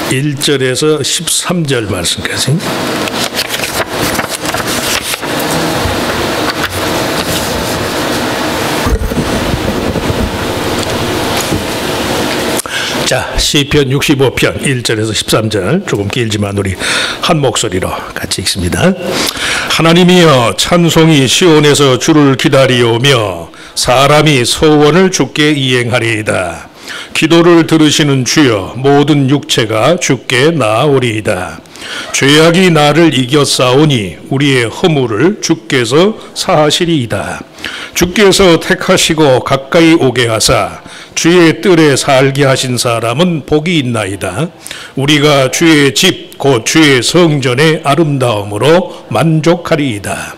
1절에서 13절 말씀까지. 자, 시편 65편 1절에서 13절, 조금 길지만 우리 한 목소리로 같이 읽습니다. 하나님이여, 찬송이 시온에서 주를 기다리오며 사람이 소원을 주께 이행하리이다. 기도를 들으시는 주여, 모든 육체가 주께 나아오리이다. 죄악이 나를 이겨싸우니 우리의 허물을 주께서 사하시리이다. 주께서 택하시고 가까이 오게 하사 주의 뜰에 살게 하신 사람은 복이 있나이다. 우리가 주의 집, 곧 주의 성전의 아름다움으로 만족하리이다.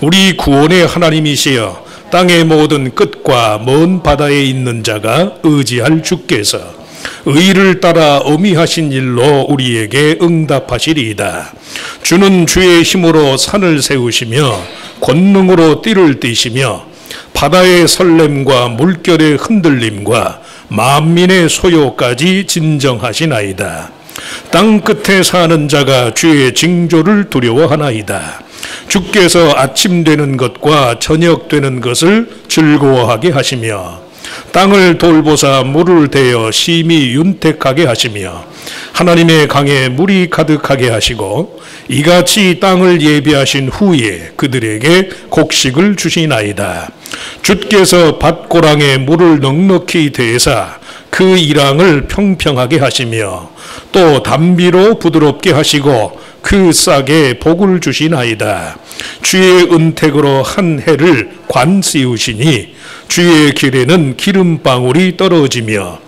우리 구원의 하나님이시여, 땅의 모든 끝과 먼 바다에 있는 자가 의지할 주께서 의를 따라 어미하신 일로 우리에게 응답하시리이다. 주는 주의 힘으로 산을 세우시며 권능으로 띠를 띠시며 바다의 설렘과 물결의 흔들림과 만민의 소요까지 진정하시나이다. 땅 끝에 사는 자가 주의 징조를 두려워하나이다. 주께서 아침 되는 것과 저녁 되는 것을 즐거워하게 하시며 땅을 돌보사 물을 대어 심히 윤택하게 하시며 하나님의 강에 물이 가득하게 하시고 이같이 땅을 예비하신 후에 그들에게 곡식을 주시나이다. 주께서 밭고랑에 물을 넉넉히 대사 그 이랑을 평평하게 하시며 또 담비로 부드럽게 하시고 그 싹에 복을 주시나이다. 주의 은택으로 한 해를 관씌우시니 주의 길에는 기름방울이 떨어지며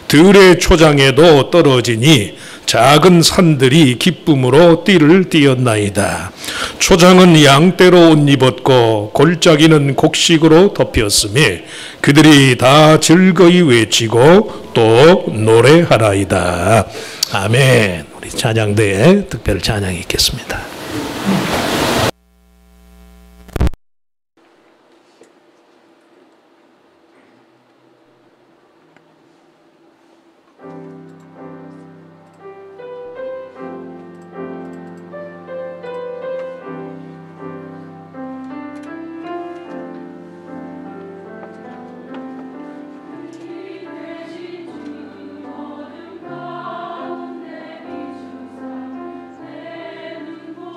들의 초장에도 떨어지니 작은 산들이 기쁨으로 띠를 띠었나이다. 초장은 양떼로 옷 입었고 골짜기는 곡식으로 덮였으며 그들이 다 즐거이 외치고 또 노래하나이다. 아멘. 우리 찬양대에 특별 찬양이 있겠습니다. 내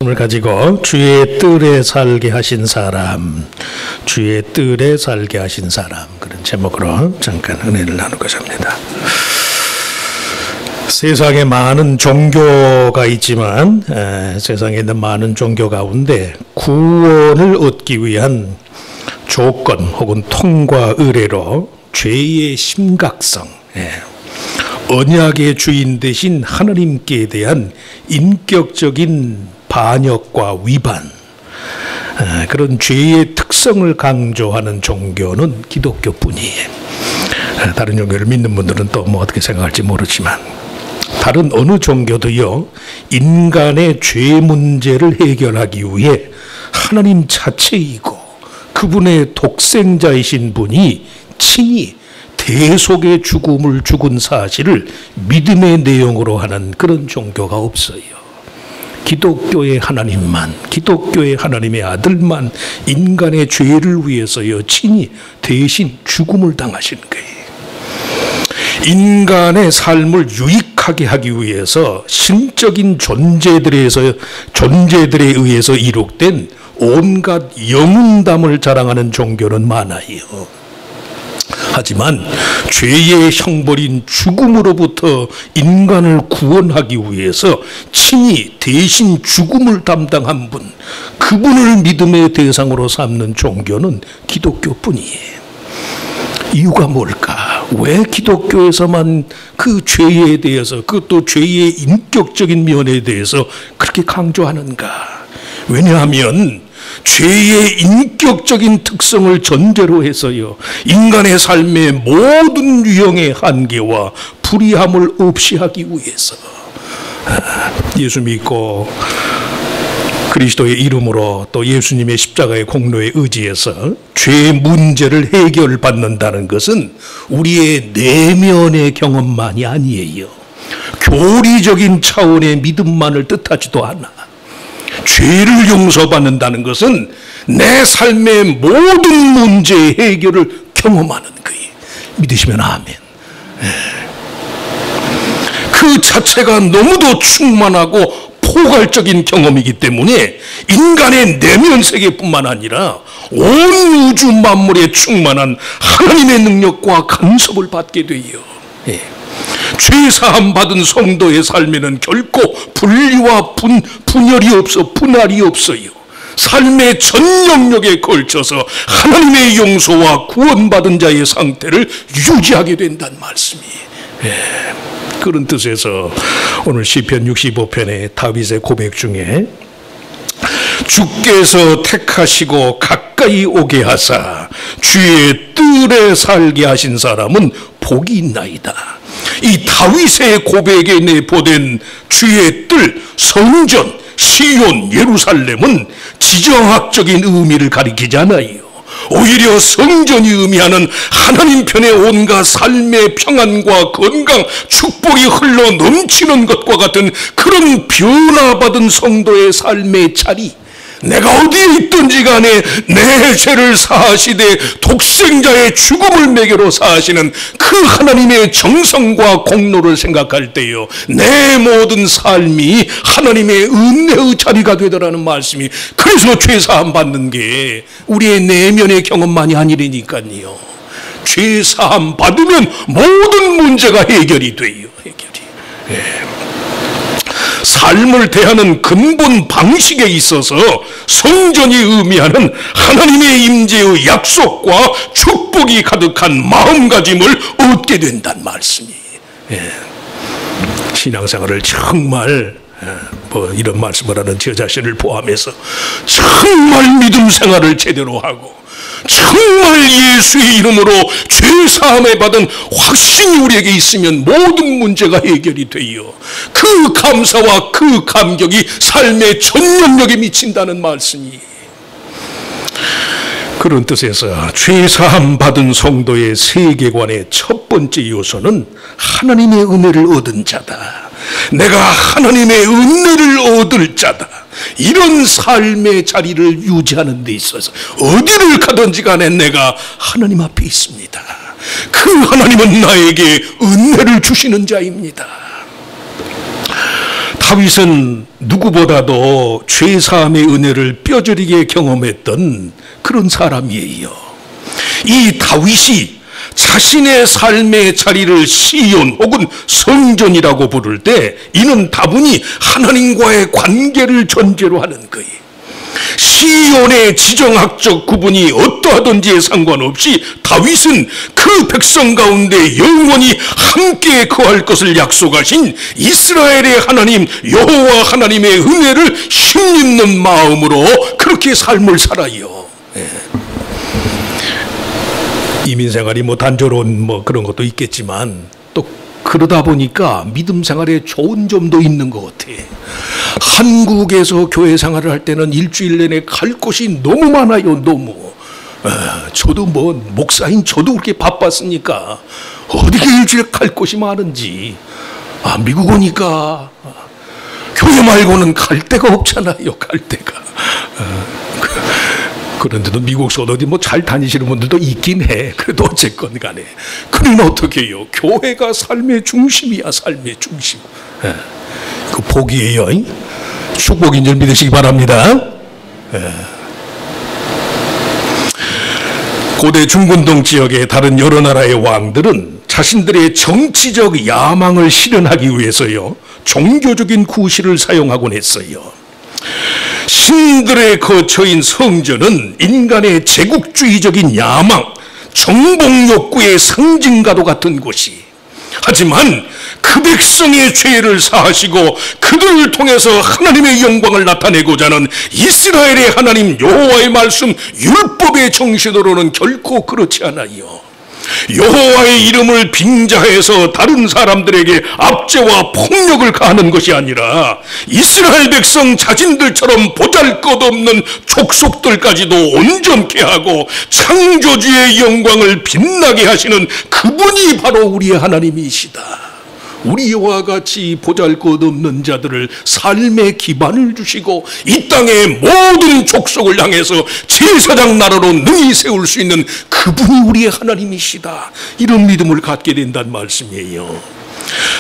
을 가지고 주의 뜰에 살게 하신 사람, 주의 뜰에 살게 하신 사람, 그런 제목으로 잠깐 은혜를 나누고자 합니다. 세상에 많은 종교가 있지만 세상에 있는 많은 종교 가운데 구원을 얻기 위한 조건 혹은 통과 의례로 죄의 심각성, 언약의 주인 되신 하나님께 대한 인격적인 반역과 위반, 그런 죄의 특성을 강조하는 종교는 기독교뿐이에요. 다른 종교를 믿는 분들은 또 뭐 어떻게 생각할지 모르지만 다른 어느 종교도요, 인간의 죄 문제를 해결하기 위해 하나님 자체이고 그분의 독생자이신 분이 친히 대속의 죽음을 죽은 사실을 믿음의 내용으로 하는 그런 종교가 없어요. 기독교의 하나님만, 기독교의 하나님의 아들만 인간의 죄를 위해서요 친히 대신 죽음을 당하신 거예요. 인간의 삶을 유익하게 하기 위해서 신적인 존재들에 의해서 이룩된 온갖 영웅담을 자랑하는 종교는 많아요. 하지만 죄의 형벌인 죽음으로부터 인간을 구원하기 위해서 친히 대신 죽음을 담당한 분, 그분을 믿음의 대상으로 삼는 종교는 기독교뿐이에요. 이유가 뭘까? 왜 기독교에서만 그 죄에 대해서, 그것도 죄의 인격적인 면에 대해서 그렇게 강조하는가? 왜냐하면 죄의 인격적인 특성을 전제로 해서요, 인간의 삶의 모든 유형의 한계와 불이함을 없이 하기 위해서 예수 믿고 그리스도의 이름으로 또 예수님의 십자가의 공로에 의지해서 죄의 문제를 해결받는다는 것은 우리의 내면의 경험만이 아니에요. 교리적인 차원의 믿음만을 뜻하지도 않아. 죄를 용서받는다는 것은 내 삶의 모든 문제의 해결을 경험하는 거예요. 믿으시면 아멘. 그 자체가 너무도 충만하고 포괄적인 경험이기 때문에 인간의 내면 세계뿐만 아니라 온 우주 만물에 충만한 하나님의 능력과 간섭을 받게 돼요. 죄 사함 받은 성도의 삶에는 결코 분리와 분할이 없어요. 삶의 전 영역에 걸쳐서 하나님의 용서와 구원받은 자의 상태를 유지하게 된다는 말씀이에요. 그런 뜻에서 오늘 시편 65편의 다윗의 고백 중에 주께서 택하시고 가까이 오게 하사 주의 뜰에 살게 하신 사람은 복이 있나이다. 이 다윗의 고백에 내포된 주의 뜰, 성전, 시온, 예루살렘은 지정학적인 의미를 가리키지 않아요. 오히려 성전이 의미하는 하나님 편의 온갖 삶의 평안과 건강, 축복이 흘러 넘치는 것과 같은 그런 변화받은 성도의 삶의 자리, 내가 어디에 있든지 간에 내 죄를 사하시되 독생자의 죽음을 매개로 사하시는 그 하나님의 정성과 공로를 생각할 때요, 내 모든 삶이 하나님의 은혜의 자리가 되더라는 말씀이, 그래서 죄사함 받는 게 우리의 내면의 경험만이 아니라니까요. 죄사함 받으면 모든 문제가 해결이 돼요. 삶을 대하는 근본 방식에 있어서 성전이 의미하는 하나님의 임재의 약속과 축복이 가득한 마음가짐을 얻게 된다는 말씀이에요. 신앙생활을 정말 이런 말씀을 하는 저 자신을 포함해서 정말 믿음 생활을 제대로 하고 정말 예수의 이름으로 죄사함을 받은 확신이 우리에게 있으면 모든 문제가 해결이 돼요. 그 감사와 그 감격이 삶의 전 영역에 미친다는 말씀이, 그런 뜻에서 죄사함 받은 성도의 세계관의 첫 번째 요소는 하나님의 은혜를 얻은 자다. 내가 하나님의 은혜를 얻을 자다. 이런 삶의 자리를 유지하는 데 있어서 어디를 가든지 간에 내가 하나님 앞에 있습니다. 그 하나님은 나에게 은혜를 주시는 자입니다. 다윗은 누구보다도 죄사함의 은혜를 뼈저리게 경험했던 그런 사람이에요. 이 다윗이 자신의 삶의 자리를 시온 혹은 성전이라고 부를 때 이는 다분히 하나님과의 관계를 전제로 하는 거예요. 시온의 지정학적 구분이 어떠하든지에 상관없이 다윗은 그 백성 가운데 영원히 함께 거할 것을 약속하신 이스라엘의 하나님 여호와 하나님의 은혜를 힘입는 마음으로 그렇게 삶을 살아요. 이민생활이 단조로운 그런 것도 있겠지만 또 그러다 보니까 믿음 생활에 좋은 점도 있는 것 같아. 한국에서 교회 생활을 할 때는 일주일 내내 갈 곳이 너무 많아요. 너무. 저도 목사인 저도 그렇게 바빴으니까 어디게 일주일 갈 곳이 많은지. 미국 오니까 교회 말고는 갈 데가 없잖아요. 갈 데가. 그런데도 미국서 어디 잘 다니시는 분들도 있긴 해. 그래도 어쨌건 간에. 그러면 어떻게 해요? 교회가 삶의 중심이야. 삶의 중심. 그 복이에요. 축복인 줄 믿으시기 바랍니다. 고대 중근동 지역의 다른 여러 나라의 왕들은 자신들의 정치적 야망을 실현하기 위해서요 종교적인 구실을 사용하곤 했어요. 신들의 거처인 성전은 인간의 제국주의적인 야망, 정복 욕구의 상징과도 같은 곳이. 하지만 그 백성의 죄를 사하시고 그들을 통해서 하나님의 영광을 나타내고자 하는 이스라엘의 하나님 여호와의 말씀 율법의 정신으로는 결코 그렇지 않아요. 여호와의 이름을 빙자해서 다른 사람들에게 압제와 폭력을 가하는 것이 아니라 이스라엘 백성 자신들처럼 보잘것없는 족속들까지도 온전케 하고 창조주의 영광을 빛나게 하시는 그분이 바로 우리의 하나님이시다. 우리 여호와 같이 보잘것없는 자들을 삶의 기반을 주시고 이 땅의 모든 족속을 향해서 제사장 나라로 능히 세울 수 있는 그분이 우리의 하나님이시다. 이런 믿음을 갖게 된다는 말씀이에요.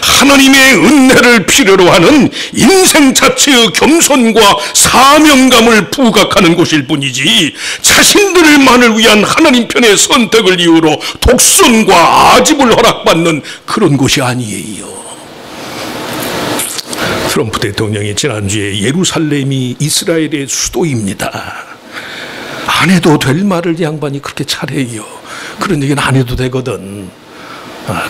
하나님의 은혜를 필요로 하는 인생 자체의 겸손과 사명감을 부각하는 곳일 뿐이지 자신들만을 위한 하나님 편의 선택을 이유로 독선과 아집을 허락받는 그런 곳이 아니에요. 트럼프 대통령이 지난주에 예루살렘이 이스라엘의 수도입니다. 안 해도 될 말을 양반이 그렇게 잘해요. 그런 얘기는 안 해도 되거든.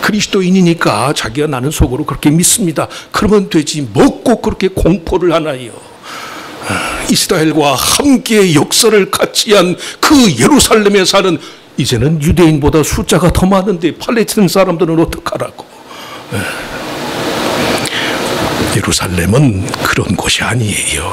그리스도인이니까 자기가 나는 속으로 그렇게 믿습니다. 그러면 되지. 뭐 꼭 그렇게 공포를 하나요? 이스라엘과 함께 역사를 같이 한 그 예루살렘에 사는 이제는 유대인보다 숫자가 더 많은데 팔레스타인 사람들은 어떡하라고. 예루살렘은 그런 곳이 아니에요.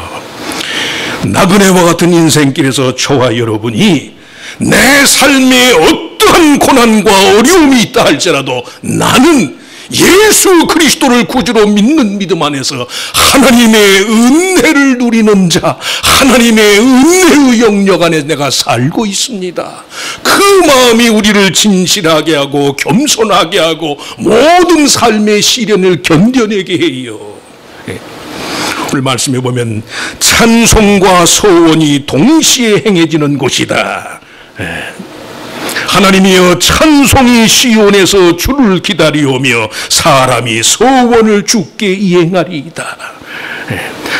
나그네와 같은 인생길에서 저와 여러분이 내 삶에 어떠한 고난과 어려움이 있다 할지라도 나는 예수 그리스도를 구주로 믿는 믿음 안에서 하나님의 은혜를 누리는 자, 하나님의 은혜의 영역 안에 내가 살고 있습니다. 그 마음이 우리를 진실하게 하고 겸손하게 하고 모든 삶의 시련을 견뎌내게 해요. 오늘 말씀해 보면 찬송과 소원이 동시에 행해지는 곳이다. 하나님이여 찬송이 시온에서 주를 기다리오며 사람이 소원을 주께 이행하리이다.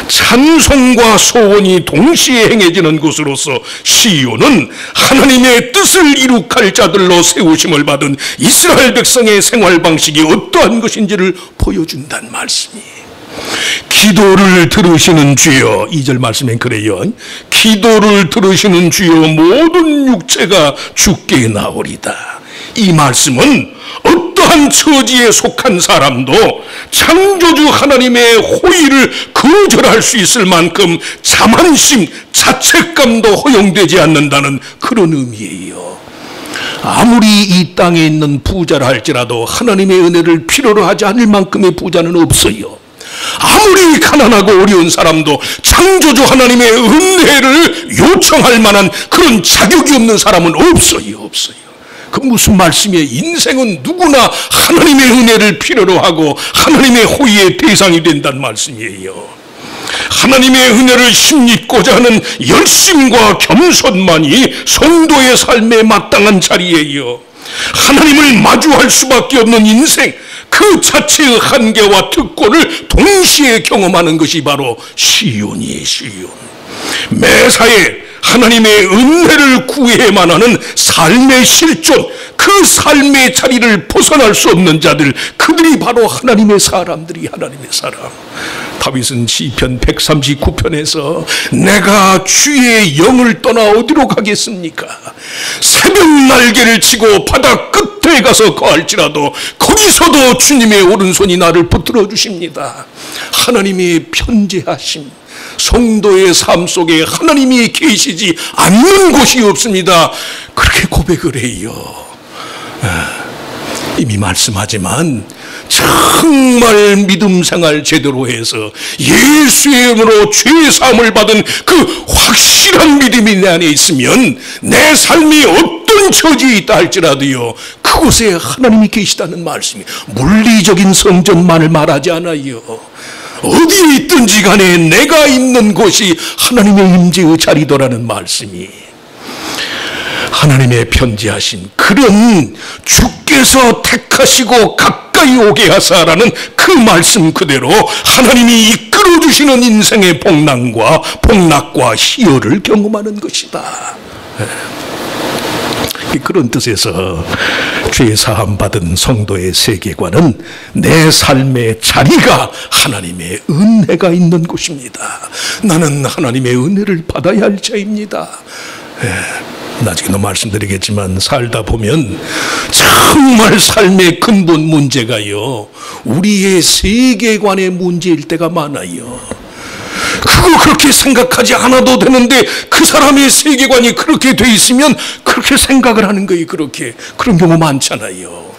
찬송과 소원이 동시에 행해지는 곳으로서 시온은 하나님의 뜻을 이룩할 자들로 세우심을 받은 이스라엘 백성의 생활 방식이 어떠한 것인지를 보여준다는 말씀이에요. 기도를 들으시는 주여, 2절 말씀엔 그래요. 기도를 들으시는 주여 모든 육체가 주께 나오리다. 이 말씀은 어떠한 비참한 처지에 속한 사람도 창조주 하나님의 호의를 거절할 수 있을 만큼 자만심, 자책감도 허용되지 않는다는 그런 의미예요. 아무리 이 땅에 있는 부자라 할지라도 하나님의 은혜를 필요로 하지 않을 만큼의 부자는 없어요. 아무리 가난하고 어려운 사람도 창조주 하나님의 은혜를 요청할 만한 그런 자격이 없는 사람은 없어요. 그 무슨 말씀이에요? 인생은 누구나 하나님의 은혜를 필요로 하고 하나님의 호의의 대상이 된다는 말씀이에요. 하나님의 은혜를 힘입고자 하는 열심과 겸손만이 성도의 삶에 마땅한 자리예요. 하나님을 마주할 수밖에 없는 인생, 그 자체의 한계와 특권을 동시에 경험하는 것이 바로 시온이에요. 시온. 매사에 하나님의 은혜를 구해야만 하는 삶의 실존, 그 삶의 자리를 벗어날 수 없는 자들, 그들이 바로 하나님의 사람들이 하나님의 사람. 다윗은 시편 139편에서 내가 주의 영을 떠나 어디로 가겠습니까? 새벽 날개를 치고 바다 끝에 가서 거할지라도 거기서도 주님의 오른손이 나를 붙들어 주십니다. 하나님의 편재하심, 성도의 삶 속에 하나님이 계시지 않는 곳이 없습니다. 그렇게 고백을 해요. 이미 말씀하지만 정말 믿음 생활 제대로 해서 예수의 이름으로 죄 사함을 받은 그 확실한 믿음이 내 안에 있으면 내 삶이 어떤 처지에 있다 할지라도요, 그곳에 하나님이 계시다는 말씀이 물리적인 성전만을 말하지 않아요. 어디에 있든지 간에 내가 있는 곳이 하나님의 임재의 자리더라는 말씀이, 하나님의 편지하신 그런 주께서 택하시고 가까이 오게 하사라는 그 말씀 그대로 하나님이 이끌어주시는 인생의 복락과 희열을 경험하는 것이다. 그런 뜻에서 죄 사함 받은 성도의 세계관은 내 삶의 자리가 하나님의 은혜가 있는 곳입니다. 나는 하나님의 은혜를 받아야 할 자입니다. 나중에도 말씀드리겠지만 살다 보면 정말 삶의 근본 문제가요, 우리의 세계관의 문제일 때가 많아요. 그거 그렇게 생각하지 않아도 되는데 그 사람의 세계관이 그렇게 돼 있으면 그렇게 생각을 하는 거예요. 그런 경우 많잖아요.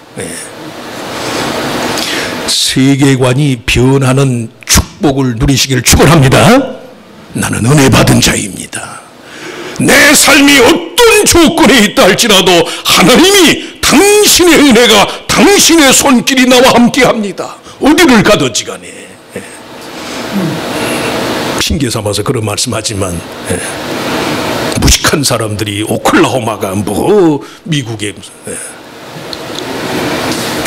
세계관이 변하는 축복을 누리시길 축원합니다. 나는 은혜 받은 자입니다. 내 삶이 어떤 조건에 있다 할지라도 하나님이 당신의 은혜가 당신의 손길이 나와 함께합니다. 어디를 가든지 간에. 핑계 삼아서 그런 말씀하지만 무식한 사람들이 오클라호마가 미국에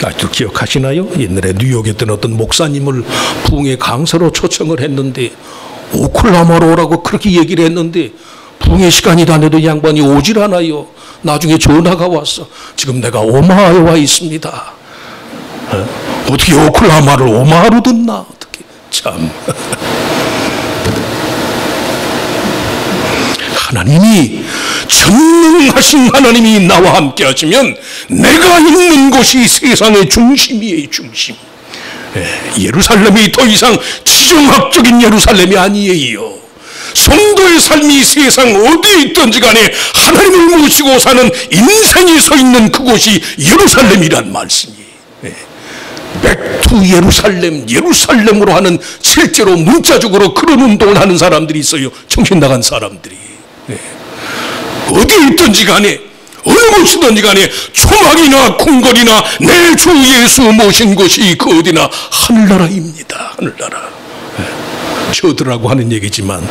아직도 기억하시나요? 옛날에 뉴욕에 있던 어떤 목사님을 부흥의 강사로 초청을 했는데 오클라호마로 오라고 그렇게 얘기를 했는데 부흥의 시간이 다 돼도 양반이 오질 않아요. 나중에 전화가 왔어. 지금 내가 오마하에 와 있습니다. 어떻게 오클라호마를 오마하로 듣나? 어떻게 참. 하나님이 전능하신 하나님이 나와 함께 하시면 내가 있는 곳이 세상의 중심이에요. 중심. 예루살렘이 더 이상 지정학적인 예루살렘이 아니에요. 성도의 삶이 세상 어디에 있든지 간에 하나님을 모시고 사는 인생이 서 있는 그곳이 예루살렘이란 말씀이에요. 백투 예루살렘으로 하는 실제로 문자적으로 그런 운동을 하는 사람들이 있어요. 정신 나간 사람들이. 어디에 있든지 간에 어느 곳이든지 간에 초막이나 궁궐이나 내 주 예수 모신 곳이 그 어디나 하늘나라입니다. 하늘나라. 저들하고 하는 얘기지만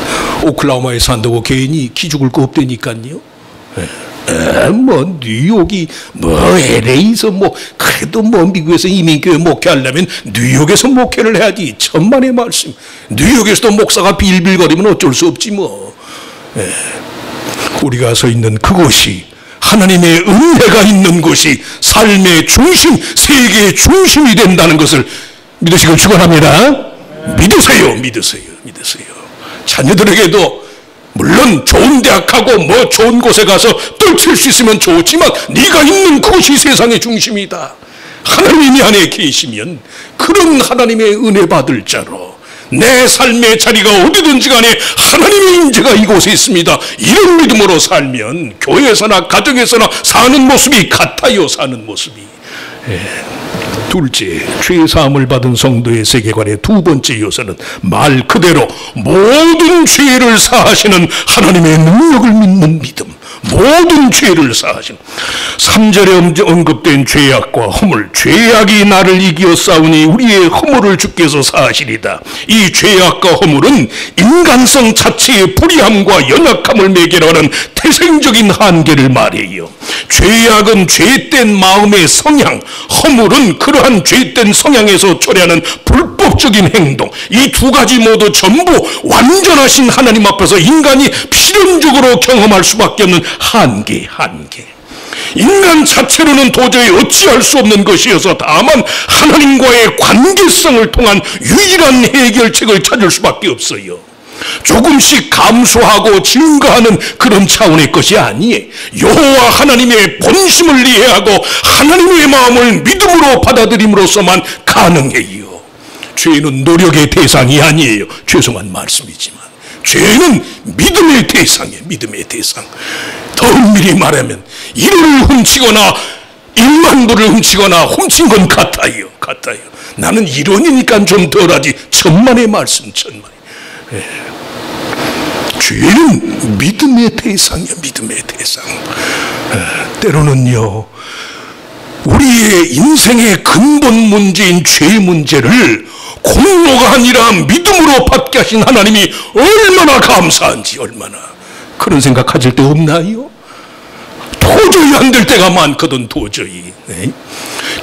오클라호마에 산다고 괜히 기죽을 거 없다니까요. 뉴욕이 LA에서 그래도 미국에서 이민교회 목회하려면 뉴욕에서 목회를 해야지. 천만의 말씀. 뉴욕에서도 목사가 빌빌거리면 어쩔 수 없지 우리가 서 있는 그곳이 하나님의 은혜가 있는 곳이 삶의 중심, 세계의 중심이 된다는 것을 믿으시길 축원합니다. 믿으세요. 자녀들에게도 물론 좋은 대학하고 좋은 곳에 가서 떨칠 수 있으면 좋지만 네가 있는 그곳이 세상의 중심이다. 하나님이 안에 계시면 그런 하나님의 은혜 받을 자로, 내 삶의 자리가 어디든지 간에 하나님의 임재가 이곳에 있습니다, 이런 믿음으로 살면 교회에서나 가정에서나 사는 모습이 같아요. 사는 모습이. 둘째, 죄사함을 받은 성도의 세계관의 두 번째 요소는 말 그대로 모든 죄를 사하시는 하나님의 능력을 믿는 믿음. 모든 죄를 사하시는. 3절에 언급된 죄악과 허물, 죄악이 나를 이기어 싸우니 우리의 허물을 주께서 사하시리다. 이 죄악과 허물은 인간성 자체의 불의함과 연약함을 매개로 하는 태생적인 한계를 말해요. 죄악은 죄된 마음의 성향, 허물은 그러한 죄된 성향에서 초래하는 불법적인 행동. 이 두 가지 모두 전부 완전하신 하나님 앞에서 인간이 필연적으로 경험할 수밖에 없는 한계. 인간 자체로는 도저히 어찌할 수 없는 것이어서 다만 하나님과의 관계성을 통한 유일한 해결책을 찾을 수밖에 없어요. 조금씩 감소하고 증가하는 그런 차원의 것이 아니에요. 여호와 하나님의 본심을 이해하고 하나님의 마음을 믿음으로 받아들임으로써만 가능해요. 죄는 노력의 대상이 아니에요. 죄송한 말씀이지만 죄는 믿음의 대상이에요. 믿음의 대상. 더 엄밀히 말하면 1호를 훔치거나 1만 불을 훔치거나 훔친 건 같아요. 나는 1원이니까 좀 덜하지. 천만의 말씀, 천만. 죄는 믿음의 대상이야. 믿음의 대상. 때로는요, 우리의 인생의 근본 문제인 죄 문제를 공로가 아니라 믿음으로 받게 하신 하나님이 얼마나 감사한지, 얼마나. 그런 생각 가질 때 없나요? 도저히 안 될 때가 많거든. 도저히.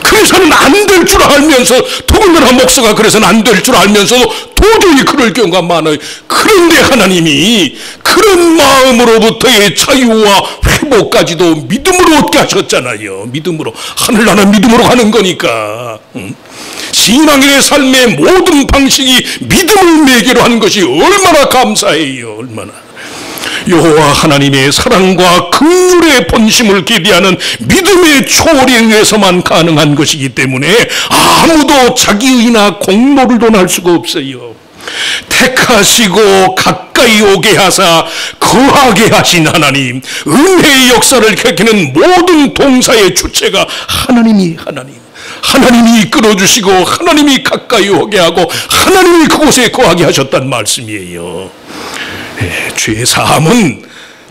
그래서는 안 될 줄 알면서, 더군다나 목사가 그래서는 안 될 줄 알면서도 도저히 그럴 경우가 많아요. 그런데 하나님이 그런 마음으로부터의 자유와 회복까지도 믿음으로 얻게 하셨잖아요. 믿음으로. 하늘나라 믿음으로 가는 거니까. 신앙인의 삶의 모든 방식이 믿음을 매개로 하는 것이 얼마나 감사해요. 얼마나. 여호와 하나님의 사랑과 긍휼의 본심을 기대하는 믿음의 초월에 의해서만 가능한 것이기 때문에 아무도 자기의나 공로를 논할 수가 없어요. 택하시고 가까이 오게 하사 거하게 하신 하나님, 은혜의 역사를 켜키는 모든 동사의 주체가 하나님이 이끌어주시고 하나님이 가까이 오게 하고 하나님이 그곳에 거하게 하셨단 말씀이에요.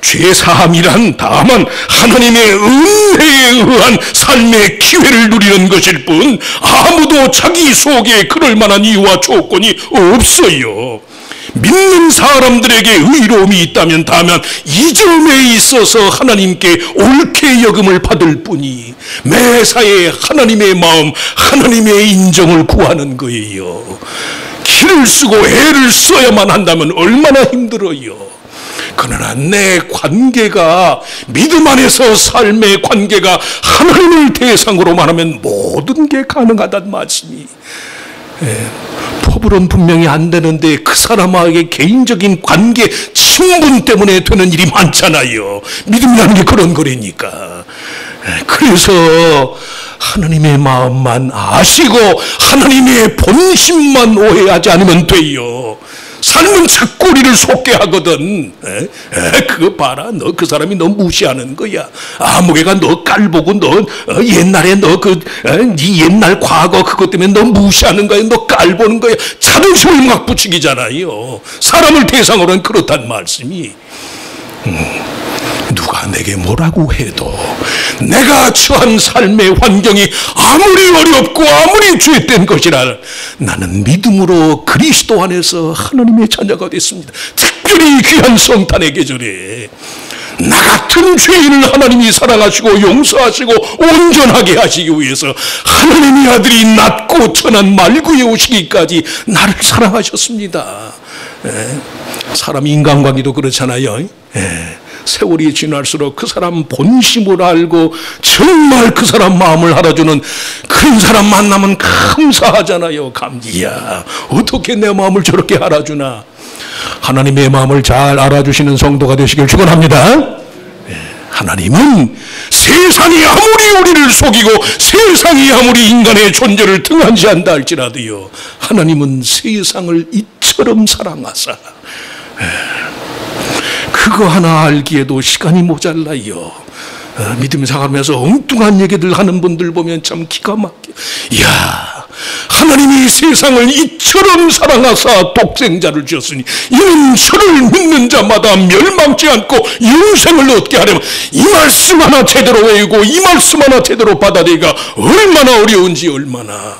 죄사함이란 다만 하나님의 은혜에 의한 삶의 기회를 누리는 것일 뿐 아무도 자기 속에 그럴 만한 이유와 조건이 없어요. 믿는 사람들에게 의로움이 있다면 다만 이 점에 있어서 하나님께 옳게 여김을 받을 뿐이 매사에 하나님의 마음, 하나님의 인정을 구하는 거예요. 기를 쓰고 애를 써야만 한다면 얼마나 힘들어요. 그러나 내 관계가, 믿음 안에서 삶의 관계가 하나님을 대상으로만 하면 모든 게 가능하단 말씀이. 법으로는 분명히 안 되는데 그 사람에게 개인적인 관계 친분 때문에 되는 일이 많잖아요. 믿음이라는 게 그런 거라니까. 그래서 하나님의 마음만 아시고 하나님의 본심만 오해하지 않으면 돼요. 삶은 자꾸 우리를 속게 하거든. 그거 봐라, 너 그 사람이 너 무시하는 거야. 아무개가 너 깔보고 너 옛날에 너 네 옛날 과거 그것 때문에 너 무시하는 거야. 너 깔보는 거야. 자존심을 막 부추기잖아요. 사람을 대상으로는 그렇단 말씀이. 누가 내게 뭐라고 해도 내가 처한 삶의 환경이 아무리 어렵고 아무리 죄된 것이라 나는 믿음으로 그리스도 안에서 하나님의 자녀가 됐습니다. 특별히 귀한 성탄의 계절에 나 같은 죄인을 하나님이 사랑하시고 용서하시고 온전하게 하시기 위해서 하나님의 아들이 낮고 천한 말구에 오시기까지 나를 사랑하셨습니다. 사람 인간관계도 그렇잖아요. 세월이 지날수록 그 사람 본심을 알고 정말 그 사람 마음을 알아주는 그런 사람 만나면 감사하잖아요. 이야, 어떻게 내 마음을 저렇게 알아주나. 하나님의 마음을 잘 알아주시는 성도가 되시길 축원합니다. 하나님은 세상이 아무리 우리를 속이고 세상이 아무리 인간의 존재를 등한시한다 할지라도요, 하나님은 세상을 이처럼 사랑하사, 그거 하나 알기에도 시간이 모자라요. 믿음 생활하면서 엉뚱한 얘기들 하는 분들 보면 참 기가 막혀. 이야, 하나님이 세상을 이처럼 사랑하사 독생자를 주셨으니 이는 저를 믿는 자마다 멸망치 않고 영생을 얻게 하려면 이 말씀 하나 제대로 외우고 이 말씀 하나 제대로 받아들이기가 얼마나 어려운지, 얼마나.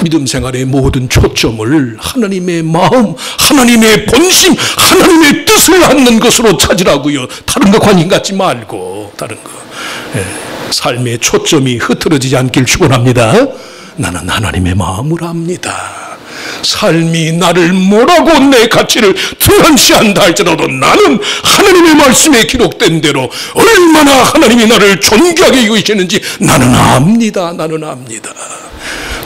믿음 생활의 모든 초점을 하나님의 마음, 하나님의 본심, 하나님의 뜻을 갖는 것으로 찾으라고요. 다른 거 관심 갖지 말고, 다른 거. 삶의 초점이 흐트러지지 않길 축원합니다. 나는 하나님의 마음을 압니다. 삶이 나를 뭐라고 내 가치를 등한시한다 할지라도 나는 하나님의 말씀에 기록된 대로 얼마나 하나님이 나를 존귀하게 여기시는지 나는 압니다. 나는 압니다.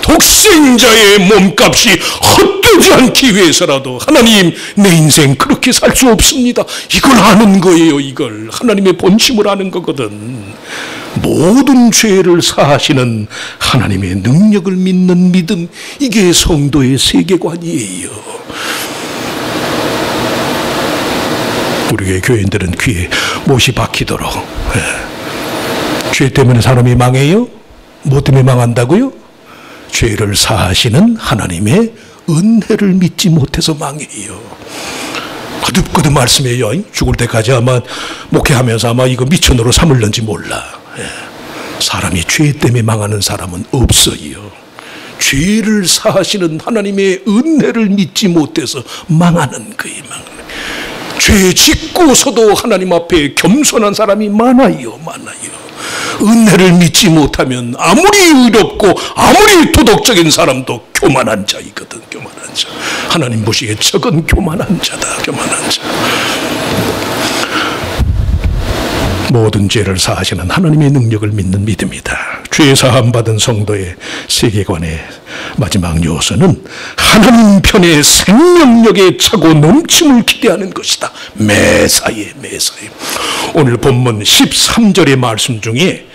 독생자의 몸값이 헛되지 않기 위해서라도 하나님, 내 인생 그렇게 살 수 없습니다. 이걸 아는 거예요. 이걸 하나님의 본심을 아는 거거든. 모든 죄를 사하시는 하나님의 능력을 믿는 믿음, 이게 성도의 세계관이에요. 우리의 교인들은 귀에 못이 박히도록, 죄 때문에 사람이 망해요? 뭐 때문에 망한다고요? 죄를 사하시는 하나님의 은혜를 믿지 못해서 망해요. 거듭거듭 말씀해요. 죽을 때까지 아마 목회하면서 아마 이거 미천으로 삼을는지 몰라. 사람이 죄 때문에 망하는 사람은 없어요. 죄를 사하시는 하나님의 은혜를 믿지 못해서 망하는 거예요. 죄 짓고서도 하나님 앞에 겸손한 사람이 많아요. 은혜를 믿지 못하면 아무리 의롭고 아무리 도덕적인 사람도 교만한 자이거든. 교만한 자. 하나님 보시기에 적은 교만한 자다. 교만한 자. 모든 죄를 사하시는 하나님의 능력을 믿는 믿음이다. 죄 사함 받은 성도의 세계관의 마지막 요소는 하나님 편의 생명력에 차고 넘침을 기대하는 것이다. 매사에. 오늘 본문 13절의 말씀 중에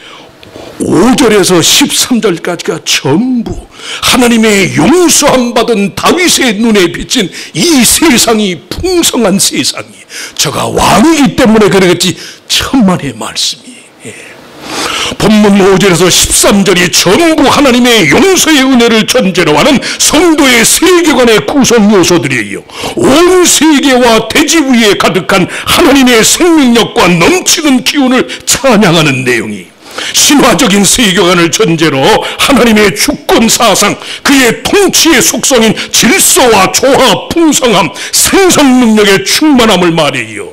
5절에서 13절까지가 전부 하나님의 용서함 받은 다윗의 눈에 비친 이 세상이 풍성한 세상이, 저가 왕이기 때문에 그러겠지, 천만의 말씀이. 본문 5절에서 13절이 전부 하나님의 용서의 은혜를 전제로 하는 성도의 세계관의 구성 요소들이에요. 온 세계와 대지 위에 가득한 하나님의 생명력과 넘치는 기운을 찬양하는 내용이, 신화적인 세계관을 전제로 하나님의 주권 사상, 그의 통치의 속성인 질서와 조화, 풍성함, 생성 능력의 충만함을 말해요.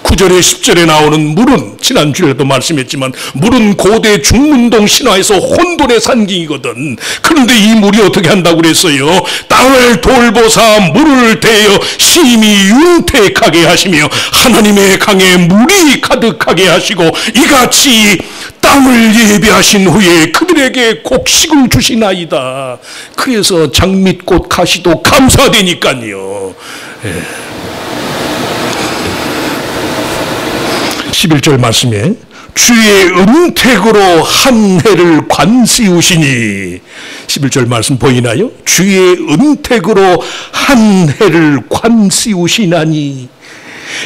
9절에 10절에 나오는 물은, 지난주에도 말씀했지만 물은 고대 중문동 신화에서 혼돈의 산기이거든. 그런데 이 물이 어떻게 한다고 그랬어요? 땅을 돌보사 물을 대어 심히 윤택하게 하시며 하나님의 강에 물이 가득하게 하시고 이같이 땅을 예비하신 후에 그들에게 곡식을 주시나이다. 그래서 장밋꽃 가시도 감사되니까요. 11절 말씀에 주의 은택으로 한 해를 관세우시니, 11절 말씀 보이나요? 주의 은택으로 한 해를 관세우시나니,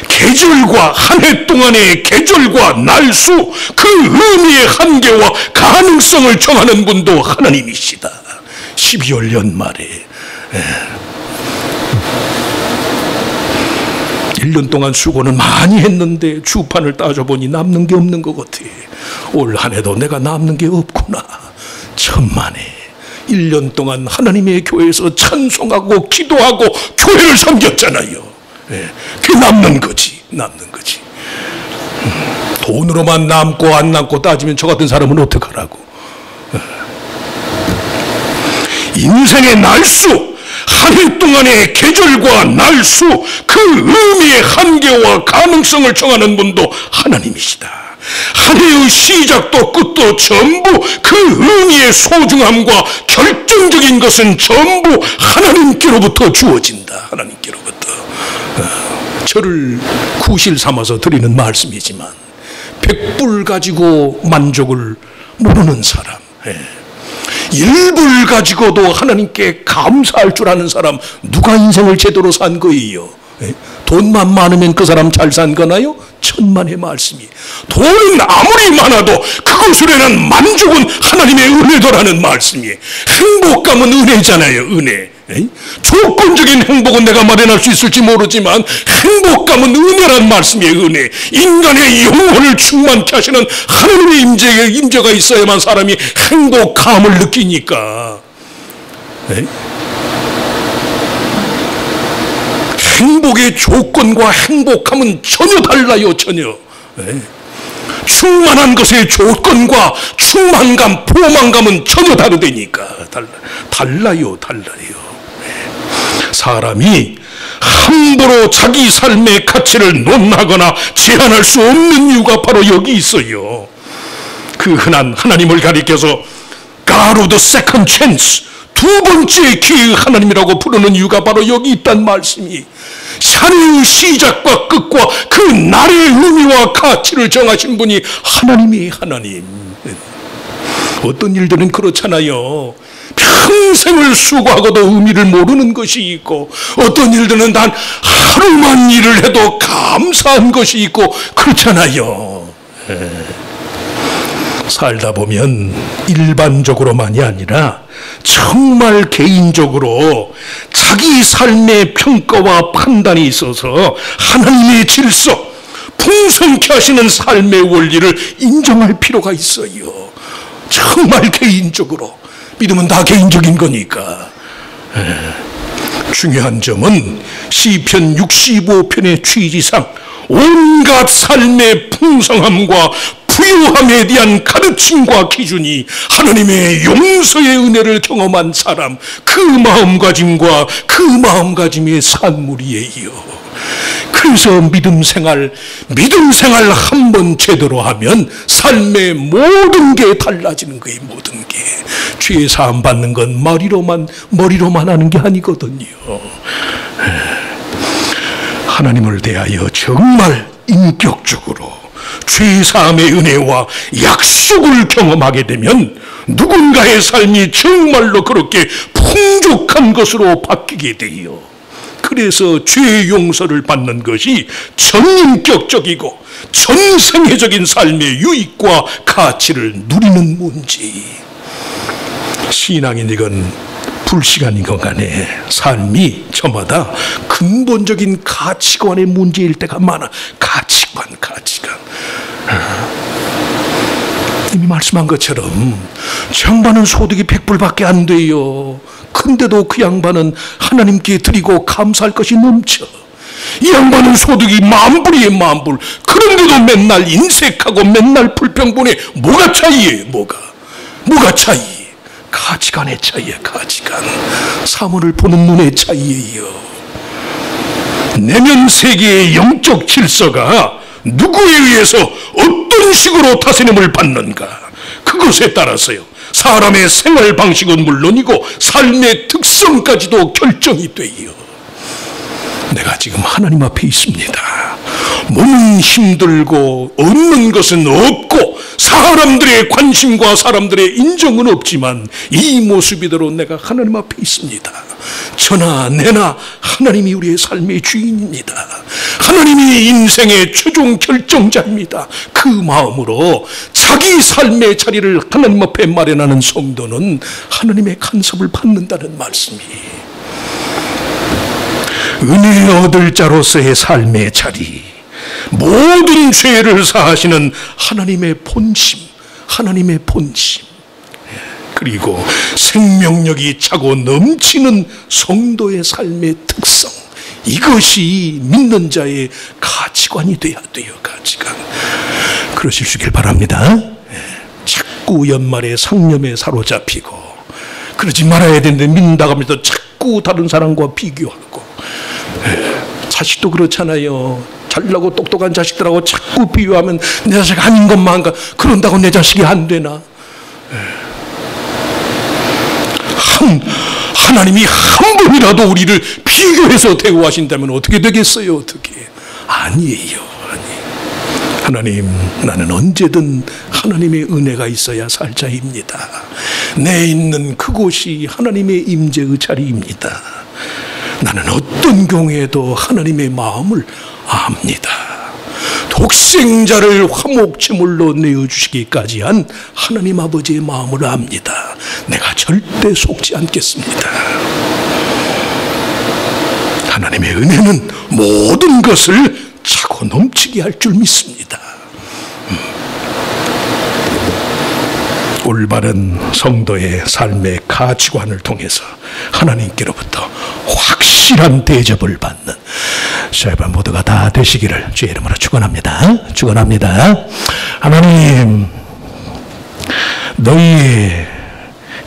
계절과 한 해 동안의 계절과 날수, 그 의미의 한계와 가능성을 정하는 분도 하나님이시다. 12월 연말에 1년 동안 수고는 많이 했는데 주판을 따져보니 남는 게 없는 것 같아. 올 한 해도 내가 남는 게 없구나. 천만에 1년 동안 하나님의 교회에서 찬송하고 기도하고 교회를 섬겼잖아요. 그게 남는 거지. 돈으로만 남고 안 남고 따지면 저 같은 사람은 어떡하라고. 인생의 날수, 한 해 동안의 계절과 날수, 그 의미의 한계와 가능성을 정하는 분도 하나님이시다. 한 해의 시작도 끝도 전부 그 의미의 소중함과 결정적인 것은 전부 하나님께로부터 주어진다. 하나님께로부터. 저를 구실 삼아서 드리는 말씀이지만 100불 가지고 만족을 모르는 사람, 1불 가지고도 하나님께 감사할 줄 아는 사람, 누가 인생을 제대로 산 거예요? 돈만 많으면 그 사람 잘 산 거나요? 천만의 말씀이, 돈은 아무리 많아도 그것으로는 만족은 하나님의 은혜도라는 말씀이에요. 행복감은 은혜잖아요. 은혜. 조건적인 행복은 내가 마련할 수 있을지 모르지만 행복감은 은혜란 말씀이에요. 은혜. 인간의 영혼을 충만케 하시는 하나님의 임재가 있어야만 사람이 행복감을 느끼니까. 행복의 조건과 행복함은 전혀 달라요. 전혀. 충만한 것의 조건과 충만감, 포만감은 전혀 다르다니까. 달라요. 사람이 함부로 자기 삶의 가치를 논하거나 제한할 수 없는 이유가 바로 여기 있어요. 그 흔한 하나님을 가리켜서 God of the second chance, 두 번째 기회의 하나님이라고 부르는 이유가 바로 여기 있단 말씀이, 삶의 시작과 끝과 그 날의 의미와 가치를 정하신 분이 하나님이 하나님. 어떤 일들은 그렇잖아요. 평생을 수고하고도 의미를 모르는 것이 있고, 어떤 일들은 단 하루만 일을 해도 감사한 것이 있고 그렇잖아요. 살다 보면 일반적으로만이 아니라 정말 개인적으로 자기 삶의 평가와 판단이 있어서 하나님의 질서, 풍성케 하시는 삶의 원리를 인정할 필요가 있어요. 정말 개인적으로. 믿음은 다 개인적인 거니까. 중요한 점은 시편 65편의 취지상 온갖 삶의 풍성함과 부유함에 대한 가르침과 기준이 하나님의 용서의 은혜를 경험한 사람, 그 마음가짐과 그 마음가짐의 산물이에요. 그래서 믿음 생활 한 번 제대로 하면 삶의 모든 게 달라지는 거예요. 모든 게. 죄 사함 받는 건 머리로만 하는 게 아니거든요. 하나님을 대하여 정말 인격적으로 죄 사함의 은혜와 약속을 경험하게 되면 누군가의 삶이 정말로 그렇게 풍족한 것으로 바뀌게 돼요. 그래서 죄 용서를 받는 것이 전인격적이고 전생애적인 삶의 유익과 가치를 누리는 문제. 신앙인이건 불신앙이건 간에 삶이 저마다 근본적인 가치관의 문제일 때가 많아. 가치관. 이미 말씀한 것처럼 양반은 소득이 100불밖에 안 돼요. 근데도 그 양반은 하나님께 드리고 감사할 것이 넘쳐. 이 양반은 소득이 10,000불이에요. 10,000불. 그런데도 맨날 인색하고 맨날 불평분해. 뭐가 차이예요? 뭐가 차이? 가치관의 차이예요. 가치관. 사물을 보는 눈의 차이예요. 내면 세계의 영적 질서가 누구에 의해서 어떤 식으로 다스림을 받는가, 그것에 따라서요 사람의 생활 방식은 물론이고 삶의 특성까지도 결정이 돼요. 내가 지금 하나님 앞에 있습니다. 몸은 힘들고 얻는 것은 없고 사람들의 관심과 사람들의 인정은 없지만 이 모습이대로 내가 하나님 앞에 있습니다. 저나 내나 하나님이 우리의 삶의 주인입니다. 하나님이 인생의 최종 결정자입니다. 그 마음으로 자기 삶의 자리를 하나님 앞에 마련하는 성도는 하나님의 간섭을 받는다는 말씀이에요. 은혜 얻을 자로서의 삶의 자리, 모든 죄를 사하시는 하나님의 본심, 그리고 생명력이 차고 넘치는 성도의 삶의 특성, 이것이 믿는 자의 가치관이 돼야 돼요. 가치관. 그러실 수 있길 바랍니다. 자꾸 연말에 상념에 사로잡히고 그러지 말아야 되는데 믿는다고 하면서 자꾸 다른 사람과 비교하고, 자식도 그렇잖아요. 잘나고 똑똑한 자식들하고 자꾸 비교하면 내 자식 아닌 것만 한가, 그런다고 내 자식이 안 되나? 하나님이 한 번이라도 우리를 비교해서 대우하신다면 어떻게 되겠어요? 어떻게? 아니에요. 하나님, 나는 언제든 하나님의 은혜가 있어야 살 자입니다. 내 있는 그곳이 하나님의 임재의 자리입니다. 나는 어떤 경우에도 하나님의 마음을 압니다. 독생자를 화목제물로 내어주시기까지 한 하나님 아버지의 마음을 압니다. 내가 절대 속지 않겠습니다. 하나님의 은혜는 모든 것을 차고 넘치게 할 줄 믿습니다. 올바른 성도의 삶의 가치관을 통해서 하나님께로부터 확실한 대접을 받는 저희들 모두가 다 되시기를 주의 이름으로 축원합니다. 축원합니다. 하나님, 너희의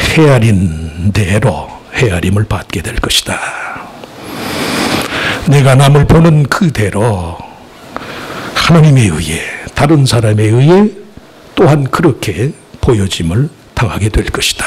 헤아린 대로 헤아림을 받게 될 것이다. 내가 남을 보는 그대로 하나님에 의해, 다른 사람에 의해 또한 그렇게 보여짐을 당하게 될 것이다.